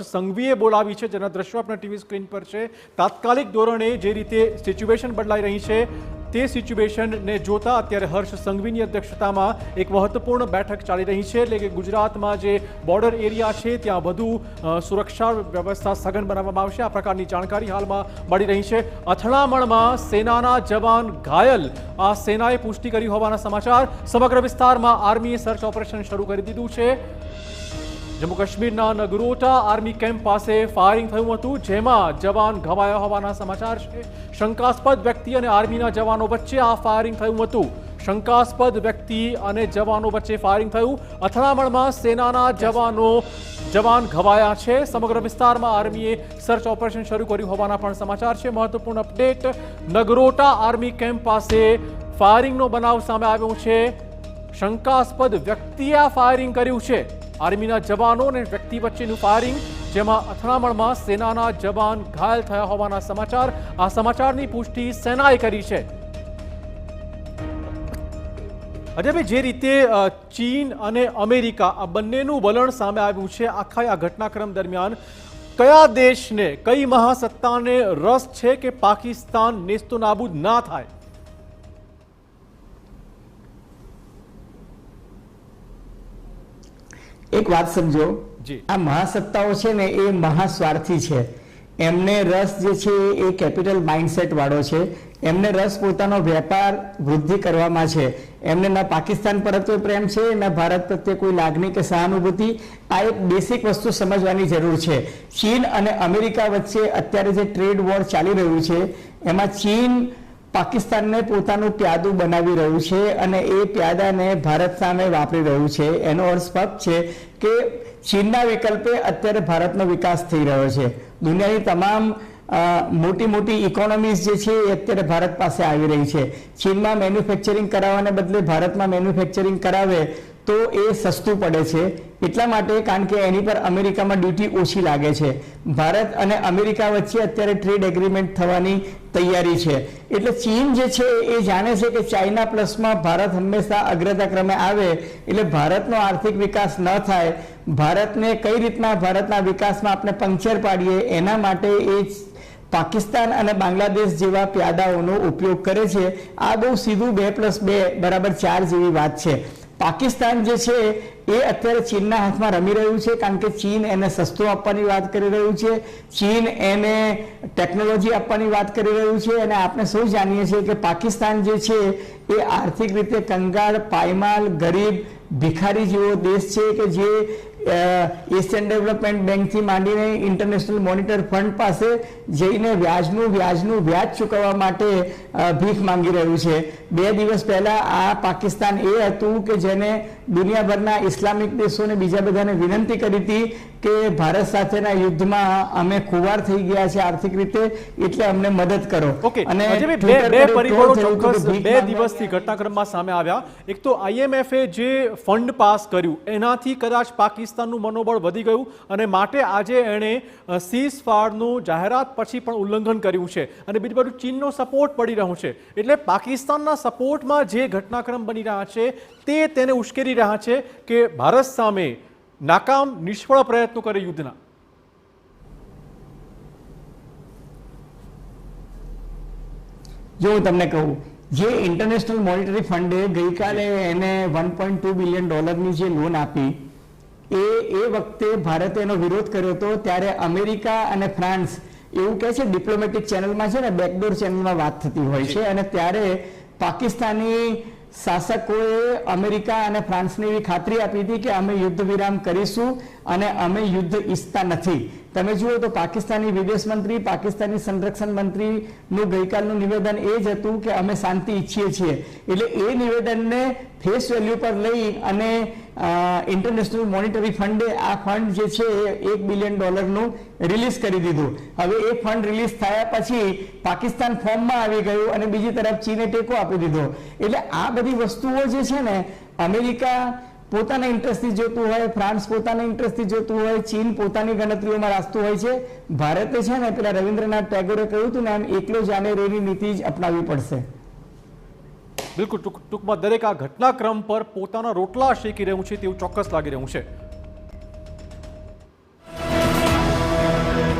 હર્ષ સંઘવીએ બોલાવી છે, જેના દ્રશ્યો આપણા ટીવી સ્ક્રીન પર છે। તાત્કાલિક ધોરણે જે રીતે સિચ્યુએશન બદલાઈ રહી છે તે સિચ્યુએશનને જોતા અત્યારે હર્ષ સંઘવીની અધ્યક્ષતામાં એક મહત્વપૂર્ણ બેઠક ચાલી રહી છે। એટલે કે ગુજરાતમાં જે બોર્ડર એરિયા છે ત્યાં વધુ સુરક્ષા વ્યવસ્થા સઘન બનાવવામાં આવશે, આ પ્રકારની જાણકારી હાલમાં મળી રહી છે। અથડામણમાં સેનાના જવાન ઘાયલ, આ સેનાએ પુષ્ટિ કરી હોવાના સમાચાર। સમગ્ર વિસ્તારમાં આર્મીએ સર્ચ ઓપરેશન શરૂ કરી દીધું છે। જમ્મુ કાશ્મીરના નગરોટા આર્મી કેમ્પ પાસે ફાયરિંગ થયું હતું, જેમાં જવાન ઘવાયા હોવાના સમાચાર છે। શંકાસ્પદ વ્યક્તિ અને આર્મીના જવાનો વચ્ચે આ ફાયરિંગ થયું હતું। શંકાસ્પદ વ્યક્તિ અને જવાનો વચ્ચે ફાયરિંગ થયું। અથડામણમાં સેનાના જવાન ઘવાયા છે। સમગ્ર વિસ્તારમાં આર્મીએ સર્ચ ઓપરેશન શરૂ કર્યું હોવાના પણ સમાચાર છે। મહત્વપૂર્ણ અપડેટ, નગરોટા આર્મી કેમ્પ પાસે ફાયરિંગનો બનાવ સામે આવ્યો છે। શંકાસ્પદ વ્યક્તિએ આ ફાયરિંગ કર્યું છે। આર્મીના જવાનો અને વ્યક્તિ વચ્ચેનું ફાયરિંગ, જેમાં અથડામણમાં સેનાના જવાન ઘાયલ થયા હોવાના સમાચાર। આ સમાચારની પુષ્ટિ સેનાએ કરી છે। અજયભાઈ, જે રીતે ચીન અને અમેરિકા આ બંનેનું વલણ સામે આવ્યું છે આખા આ ઘટનાક્રમ દરમિયાન, કયા દેશને, કઈ મહાસત્તાને રસ છે કે પાકિસ્તાન નેસ્તોનાબૂદ ના થાય? એક વાત સમજો, આ મહાસત્તાઓ છે ને એ મહાસ્વાર્થી છે। એમને રસ જે છે એ કેપિટલ માઇન્ડસેટ વાળો છે। એમને રસ પોતાનો વેપાર વૃદ્ધિ કરવામાં છે। એમને ન પાકિસ્તાન પ્રત્યે પ્રેમ છે, ન ભારત પ્રત્યે કોઈ લાગણી કે સહાનુભૂતિ। આ એક બેસિક વસ્તુ સમજવાની જરૂર છે। ચીન અને અમેરિકા વચ્ચે અત્યારે જે ટ્રેડ વોર ચાલી રહ્યું છે એમાં ચીન પાકિસ્તાનને પોતાનું પ્યાદું બનાવી રહ્યું છે અને એ પ્યાદાને ભારત સામે વાપરી રહ્યું છે। એનો અર્થ સ્પષ્ટ છે કે ચીનના વિકલ્પે અત્યારે ભારતનો વિકાસ થઈ રહ્યો છે। દુનિયાની તમામ મોટી મોટી ઇકોનોમીઝ જે છે એ અત્યારે ભારત પાસે આવી રહી છે। ચીનમાં મેન્યુફેક્ચરિંગ કરાવવાને બદલે ભારતમાં મેન્યુફેક્ચરિંગ કરાવે તો એ સસ્તું પડે છે। એટલા માટે કારણ કે એની પર અમેરિકામાં ડ્યુટી ઓછી લાગે છે। ભારત અને અમેરિકા વચ્ચે અત્યારે ટ્રેડ એગ્રીમેન્ટ થવાની તૈયારી છે। એટલે ચીન જે છે એ જાણે છે કે ચાઇના પ્લસમાં ભારત હંમેશા અગ્રતા ક્રમે આવે, એટલે ભારતનો આર્થિક વિકાસ ન થાય, ભારતને કઈ રીતના ભારતના વિકાસમાં આપણે પંક્ચર પાડીએ, એના માટે એ પાકિસ્તાન અને બાંગ્લાદેશ જેવા પ્યાદાઓનો ઉપયોગ કરે છે। આ બહુ સીધું 2+2 = 4 જેવી વાત છે। પાકિસ્તાન જે છે એ અત્યારે ચીનના હાથમાં રમી રહ્યું છે, કારણ કે ચીન એને સસ્તું આપવાની વાત કરી રહ્યું છે, ચીન એને ટેકનોલોજી આપવાની વાત કરી રહ્યું છે। અને આપણે સૌ જાણીએ છીએ કે પાકિસ્તાન જે છે એ આર્થિક રીતે કંગાળ, પાયમાલ, ગરીબ, ભિખારી જેવો દેશ છે કે જે એશિયન ડેવલપમેન્ટ બેંકથી માંડીને ઇન્ટરનેશનલ મોનિટર ફંડ પાસે જઈને વ્યાજ ચૂકવવા માટે ભીખ માંગી રહ્યું છે। 2 દિવસ પહેલા આ પાકિસ્તાન એ હતું કે જેને દુનિયાભરના ઇસ્લામિક દેશોને બીજા બધાને વિનંતી કરી હતી કે ભારત સાથેના યુદ્ધમાં અમે ખુવાર થઈ ગયા છે આર્થિક રીતે, એટલે અમને મદદ કરો। અને બે પરિબળો ચોક્કસ 2 દિવસથી ઘટનાક્રમમાં સામે આવ્યા। એક તો IMF જે ફંડ પાસ કર્યું એનાથી કદાચ પાકિસ્તાનનું મનોબળ વધી ગયું અને માટે આજે એણે સીઝ ફાયરનું જાહેરાત પછી પણ ઉલ્લંઘન કર્યું છે। અને બીજી બાજુ ચીનનો સપોર્ટ પડી રહ્યો છે, એટલે પાકિસ્તાનના સપોર્ટમાં જે ઘટનાક્રમ બની રહ્યા છે તે તેને ઉશ્કેરી રહ્યા છે કે ભારત સામે નાકામ નિષ્ફળ પ્રયત્નો કરે યુદ્ધના। જો હું તમને કહું, જે ઇન્ટરનેશનલ મોનિટરી ફંડે ગઈકાલે એને $1.2 બિલિયન જે લોન આપી, એ વખતે ભારતે એનો વિરોધ કર્યો હતો। ત્યારે અમેરિકા અને ફ્રાન્સ એવું કહે છે, ડિપ્લોમેટિક ચેનલમાં છે ને, બેકડોર ચેનલમાં વાત થતી હોય છે, અને ત્યારે પાકિસ્તાની શાસકોએ અમેરિકા અને ફ્રાન્સને એવી ખાતરી આપી હતી કે અમે યુદ્ધ વિરામ કરીશું અને અમે યુદ્ધ ઈચ્છતા નથી। તમે જુઓ તો પાકિસ્તાની વિદેશ મંત્રી, પાકિસ્તાની સંરક્ષણ મંત્રીનું ગઈકાલનું નિવેદન એ જ હતું કે અમે શાંતિ ઈચ્છીએ છીએ। એટલે એ નિવેદનને ફેસ વેલ્યુ પર લઈ અને ઇન્ટરનેશનલ મોનિટરી ફંડે આ ફંડ જે છે એ $1 બિલિયન રિલીઝ કરી દીધું। હવે એ ફંડ રિલીઝ થયા પછી પાકિસ્તાન ફોર્મમાં આવી ગયું અને બીજી તરફ ચીને ટેકો આપી દીધો। એટલે આ બધી વસ્તુઓ જે છે ને, અમેરિકા પોતાના ઇન્ટરેસ્ટથી જોતું હોય, ફ્રાન્સ પોતાના ઇન્ટરેસ્ટથી જોતું હોય, ચીન પોતાની ગણતરીઓમાં રાખતું હોય છે। ભારતે છે ને પેલા રવિન્દ્રનાથ ટેગોરે કહ્યું હતું ને, આમ એકલો જાને રેની નીતિ જ અપનાવવી પડશે। બિલકુલ, ટૂંકમાં દરેક આ ઘટનાક્રમ પર પોતાના રોટલા શેકી રહ્યું છે તેવું ચોક્કસ લાગી રહ્યું છે।